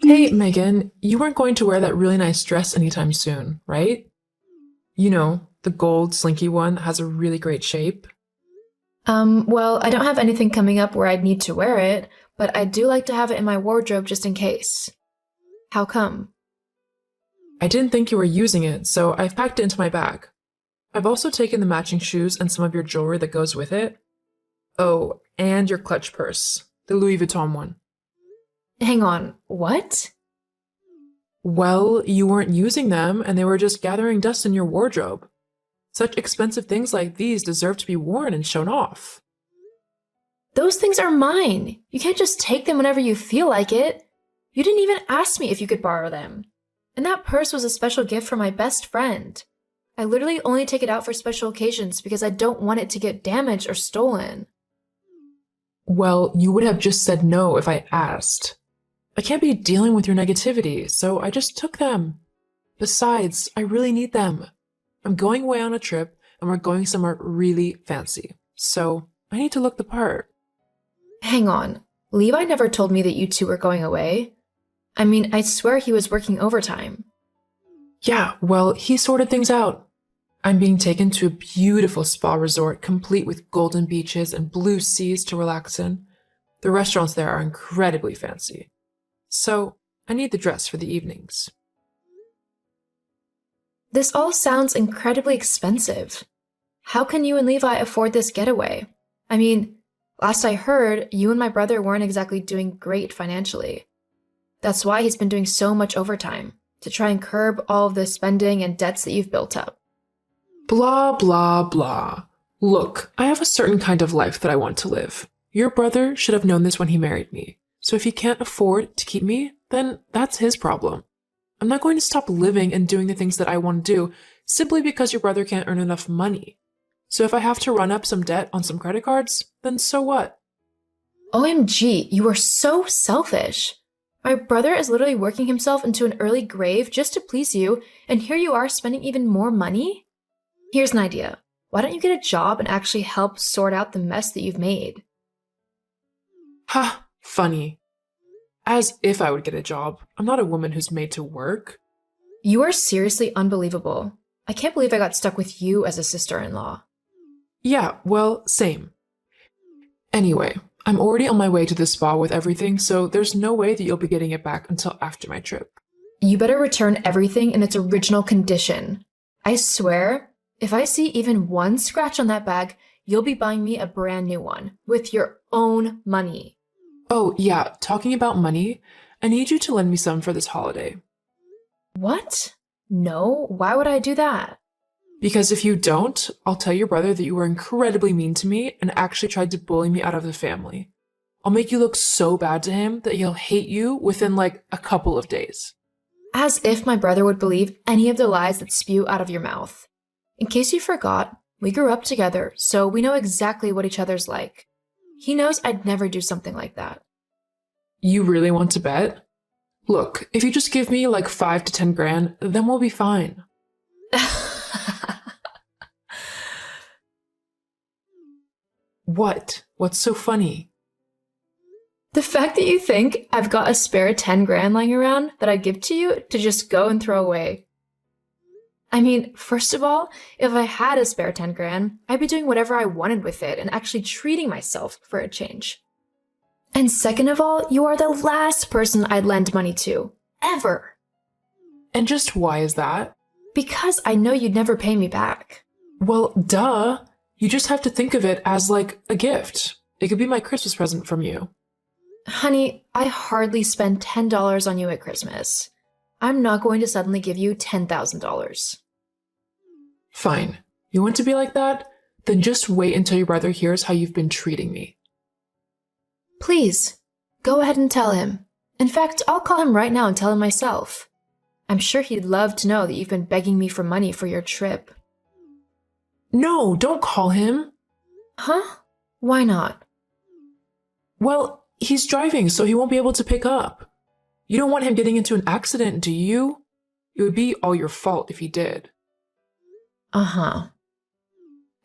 Hey, Megan, you weren't going to wear that really nice dress anytime soon, right? You know, the gold slinky one that has a really great shape. Well, I don't have anything coming up where I'd need to wear it, but I do like to have it in my wardrobe just in case. How come? I didn't think you were using it, so I've packed it into my bag. I've also taken the matching shoes and some of your jewelry that goes with it. Oh, and your clutch purse, the Louis Vuitton one. Hang on, what? Well, you weren't using them and they were just gathering dust in your wardrobe. Such expensive things like these deserve to be worn and shown off. Those things are mine. You can't just take them whenever you feel like it. You didn't even ask me if you could borrow them. And that purse was a special gift from my best friend. I literally only take it out for special occasions because I don't want it to get damaged or stolen. Well, you would have just said no if I asked. I can't be dealing with your negativity, so I just took them. Besides, I really need them. I'm going away on a trip and we're going somewhere really fancy, so I need to look the part. Hang on. Levi never told me that you two were going away. I mean, I swear he was working overtime. Yeah, well, he sorted things out. I'm being taken to a beautiful spa resort complete with golden beaches and blue seas to relax in. The restaurants there are incredibly fancy. So, I need the dress for the evenings. This all sounds incredibly expensive. How can you and Levi afford this getaway? I mean, last I heard, you and my brother weren't exactly doing great financially. That's why he's been doing so much overtime, to try and curb all of the spending and debts that you've built up. Blah, blah, blah. Look, I have a certain kind of life that I want to live. Your brother should have known this when he married me. So if he can't afford to keep me, then that's his problem. I'm not going to stop living and doing the things that I want to do simply because your brother can't earn enough money. So if I have to run up some debt on some credit cards, then so what? OMG, you are so selfish. My brother is literally working himself into an early grave just to please you, and here you are spending even more money? Here's an idea. Why don't you get a job and actually help sort out the mess that you've made? Ha, funny. As if I would get a job. I'm not a woman who's made to work. You are seriously unbelievable. I can't believe I got stuck with you as a sister-in-law. Yeah, well, same. Anyway, I'm already on my way to the spa with everything, so there's no way that you'll be getting it back until after my trip. You better return everything in its original condition. I swear, if I see even one scratch on that bag, you'll be buying me a brand new one with your own money. Oh, yeah, talking about money, I need you to lend me some for this holiday. What? No, why would I do that? Because if you don't, I'll tell your brother that you were incredibly mean to me and actually tried to bully me out of the family. I'll make you look so bad to him that he'll hate you within like a couple of days. As if my brother would believe any of the lies that spew out of your mouth. In case you forgot, we grew up together, so we know exactly what each other's like. He knows I'd never do something like that. You really want to bet? Look, if you just give me like 5 to 10 grand, then we'll be fine. What? What's so funny? The fact that you think I've got a spare 10 grand lying around that I'd give to you to just go and throw away. I mean, first of all, if I had a spare 10 grand, I'd be doing whatever I wanted with it and actually treating myself for a change. And second of all, you are the last person I'd lend money to. Ever. And just why is that? Because I know you'd never pay me back. Well, duh. You just have to think of it as like a gift. It could be my Christmas present from you. Honey, I hardly spend $10 on you at Christmas. I'm not going to suddenly give you $10,000. Fine. You want to be like that? Then just wait until your brother hears how you've been treating me. Please, go ahead and tell him. In fact, I'll call him right now and tell him myself. I'm sure he'd love to know that you've been begging me for money for your trip. No, don't call him. Huh? Why not? Well, he's driving, so he won't be able to pick up. You don't want him getting into an accident, do you? It would be all your fault if he did. Uh-huh.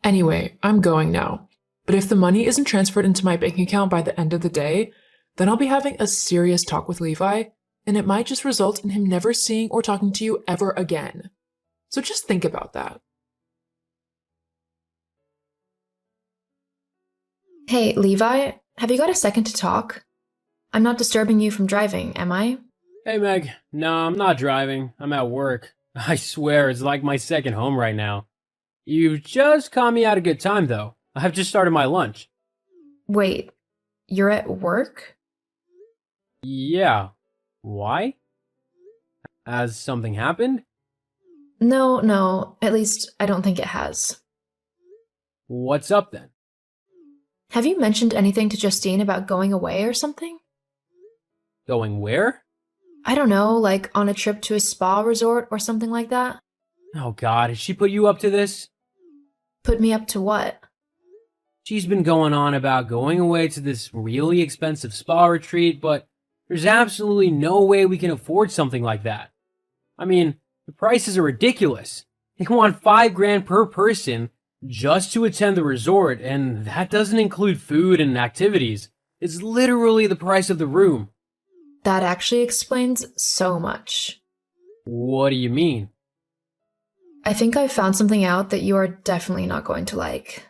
Anyway, I'm going now. But if the money isn't transferred into my bank account by the end of the day, then I'll be having a serious talk with Levi, and it might just result in him never seeing or talking to you ever again. So just think about that. Hey, Levi, have you got a second to talk? I'm not disturbing you from driving, am I? Hey Meg, no, I'm not driving. I'm at work. I swear it's like my second home right now. You just caught me at a good time though. I've just started my lunch. Wait, you're at work? Yeah. Why? Has something happened? No, at least I don't think it has. What's up then? Have you mentioned anything to Justine about going away or something? Going where? I don't know, like on a trip to a spa resort or something like that? Oh god, has she put you up to this? Put me up to what? She's been going on about going away to this really expensive spa retreat, but there's absolutely no way we can afford something like that. I mean, the prices are ridiculous. They want $5,000 per person just to attend the resort, and that doesn't include food and activities. It's literally the price of the room. That actually explains so much. What do you mean? I think I found something out that you are definitely not going to like.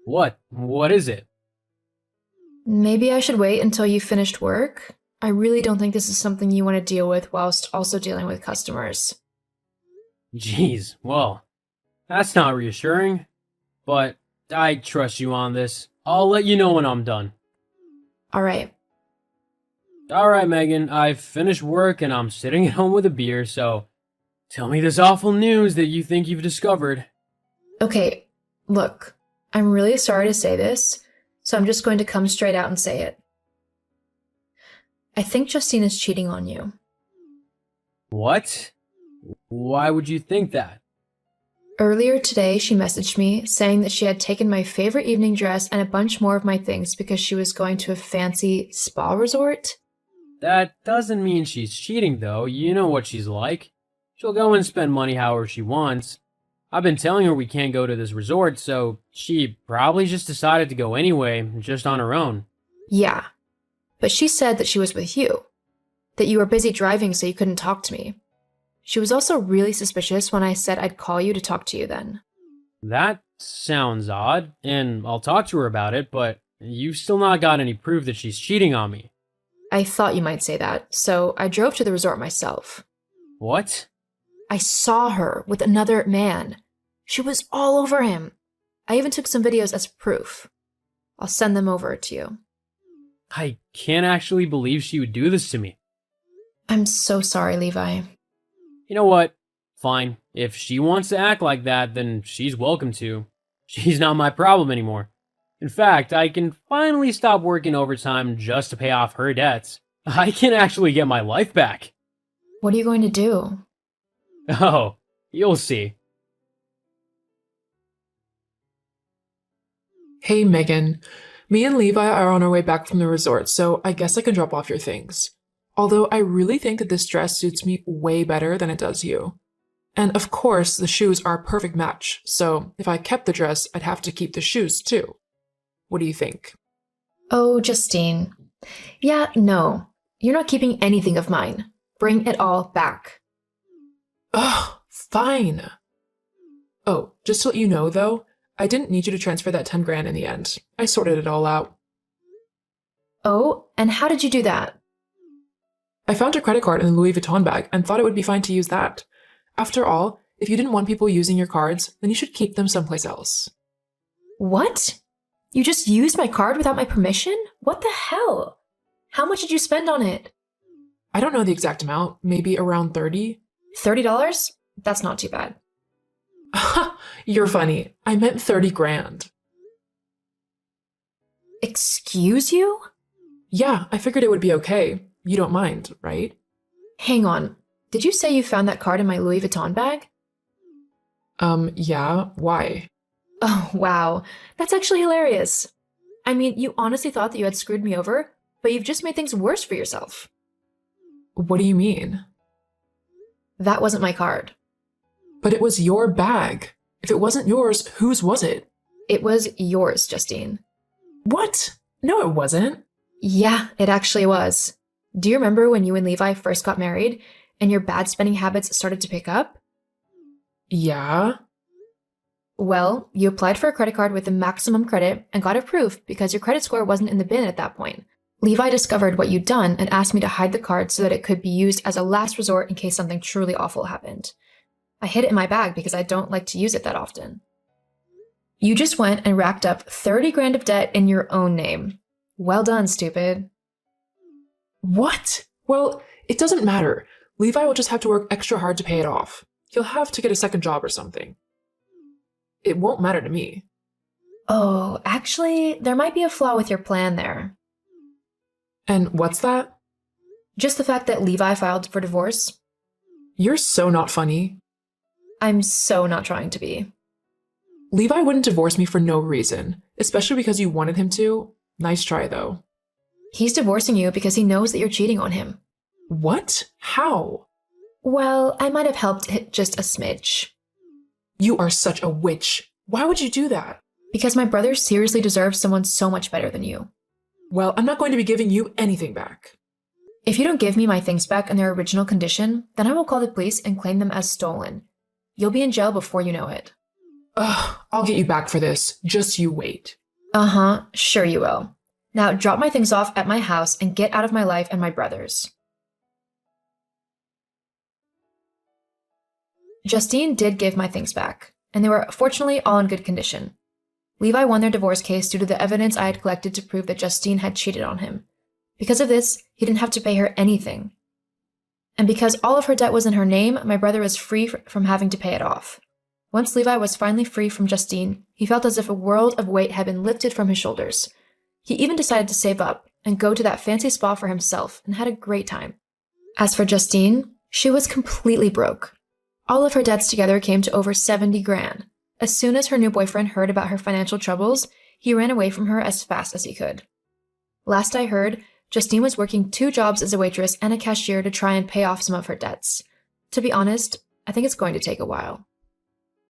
What? What is it? Maybe I should wait until you finished work. I really don't think this is something you want to deal with whilst also dealing with customers. Jeez, well, that's not reassuring. But I trust you on this. I'll let you know when I'm done. Alright. Alright, Megan, I've finished work and I'm sitting at home with a beer, so tell me this awful news that you think you've discovered. Okay, look, I'm really sorry to say this, so I'm just going to come straight out and say it. I think Justine is cheating on you. What? Why would you think that? Earlier today, she messaged me saying that she had taken my favorite evening dress and a bunch more of my things because she was going to a fancy spa resort. That doesn't mean she's cheating, though. You know what she's like. She'll go and spend money however she wants. I've been telling her we can't go to this resort, so she probably just decided to go anyway, just on her own. Yeah, but she said that she was with you, that you were busy driving so you couldn't talk to me. She was also really suspicious when I said I'd call you to talk to you then. That sounds odd, and I'll talk to her about it, but you've still not got any proof that she's cheating on me. I thought you might say that, so I drove to the resort myself. What? I saw her with another man. She was all over him. I even took some videos as proof. I'll send them over to you. I can't actually believe she would do this to me. I'm so sorry, Levi. You know what? Fine. If she wants to act like that, then she's welcome to. She's not my problem anymore. In fact, I can finally stop working overtime just to pay off her debts. I can actually get my life back. What are you going to do? Oh, you'll see. Hey, Megan. Me and Levi are on our way back from the resort, so I guess I can drop off your things. Although I really think that this dress suits me way better than it does you. And of course, the shoes are a perfect match, so if I kept the dress, I'd have to keep the shoes too. What do you think? Oh, Justine. Yeah, no. You're not keeping anything of mine. Bring it all back. Ugh, fine. Oh, just to let you know though, I didn't need you to transfer that 10 grand in the end. I sorted it all out. Oh, and how did you do that? I found your credit card in the Louis Vuitton bag and thought it would be fine to use that. After all, if you didn't want people using your cards, then you should keep them someplace else. What? You just used my card without my permission? What the hell? How much did you spend on it? I don't know the exact amount, maybe around 30. $30? That's not too bad. You're funny. I meant 30 grand. Excuse you? Yeah, I figured it would be okay. You don't mind, right? Hang on. Did you say you found that card in my Louis Vuitton bag? Yeah, why? Oh, wow. That's actually hilarious. I mean, you honestly thought that you had screwed me over, but you've just made things worse for yourself. What do you mean? That wasn't my card. But it was your bag. If it wasn't yours, whose was it? It was yours, Justine. What? No, it wasn't. Yeah, it actually was. Do you remember when you and Levi first got married and your bad spending habits started to pick up? Yeah? Well, you applied for a credit card with the maximum credit and got approved because your credit score wasn't in the bin at that point. Levi discovered what you'd done and asked me to hide the card so that it could be used as a last resort in case something truly awful happened. I hid it in my bag because I don't like to use it that often. You just went and racked up 30 grand of debt in your own name. Well done, stupid. What? Well, it doesn't matter. Levi will just have to work extra hard to pay it off. He'll have to get a second job or something. It won't matter to me. Oh, actually, there might be a flaw with your plan there. And what's that? Just the fact that Levi filed for divorce. You're so not funny. I'm so not trying to be. Levi wouldn't divorce me for no reason, especially because you wanted him to. Nice try, though. He's divorcing you because he knows that you're cheating on him. What? How? Well, I might have helped hit just a smidge. You are such a witch. Why would you do that? Because my brother seriously deserves someone so much better than you. Well, I'm not going to be giving you anything back. If you don't give me my things back in their original condition, then I will call the police and claim them as stolen. You'll be in jail before you know it. Ugh, I'll get you back for this. Just you wait. Uh-huh, sure you will. Now drop my things off at my house and get out of my life and my brother's. Justine did give my things back, and they were fortunately all in good condition. Levi won their divorce case due to the evidence I had collected to prove that Justine had cheated on him. Because of this, he didn't have to pay her anything. And because all of her debt was in her name, my brother was free from having to pay it off. Once Levi was finally free from Justine, he felt as if a world of weight had been lifted from his shoulders. He even decided to save up and go to that fancy spa for himself and had a great time. As for Justine, she was completely broke. All of her debts together came to over 70 grand. As soon as her new boyfriend heard about her financial troubles, he ran away from her as fast as he could. Last I heard, Justine was working 2 jobs as a waitress and a cashier to try and pay off some of her debts. To be honest, I think it's going to take a while.